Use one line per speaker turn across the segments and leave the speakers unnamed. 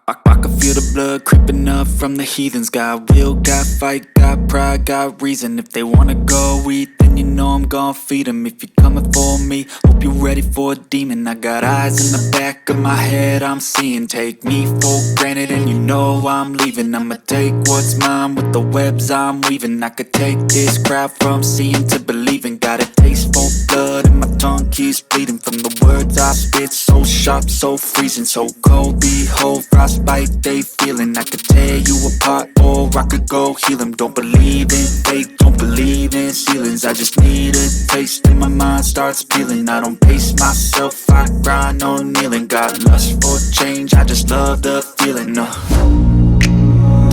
I can feel the blood creeping up from the heathens. Got will, got fight, got pride, got reason. If they wanna go eat, then you know I'm gon' feed them. If you're coming for me, hope you're ready for a demon. I got eyes in the back of my head, I'm seeing. Take me for granted and you know I'm leaving. I'ma take what's mine with the webs I'm weaving. I could take this crowd from seeing to believing. Got a taste for blood and my tongue keeps bleeding from the words I spit. So sharp, so freezing, so cold. Behold, frostbite they feeling. I could tear you apart or I could go heal them. Don't believe in fate, don't believe in ceilings. I just need a taste and my mind starts peeling. I don't pace myself, I grind on kneeling. Got lust for change, I just love the feeling.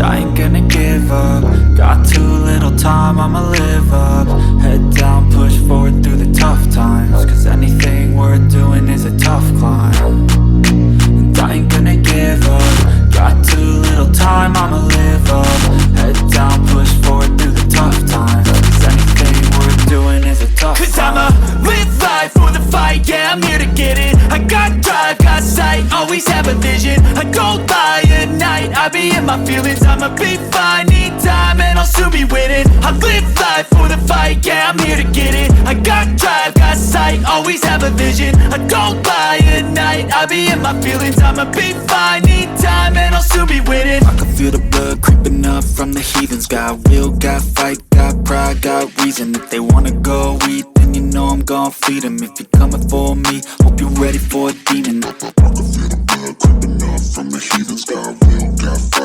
I ain't gonna give up. Got too little time, I'ma live up. Head down, push forward through the tough times. Cause anything worth doing is a tough climb. And I ain't gonna give up. Got too little time, I'ma live up. Head down, push forward through the tough times. Cause anything worth doing is a tough climb. Cause I'ma live life for the fight, yeah, I'm here to get it. I got drive, got sight, always have a vision. I go by at night, I be in my feelings. I'ma be fine, need time and I'll soon be winning. I live life for the fight, yeah, I'm here to get it. I got drive, got sight, always have a vision. I go by at night, I be in my feelings. I'ma be fine, need time and I'll soon be winning. I can feel the blood creeping up from the heathens. Got will, got fight, got pride, got reason. If they wanna go eat, then you know I'm gon' feed them. If you're coming for me, hope you're ready for a demon. I can feel the blood creeping up from the heathens. Got will, got fight.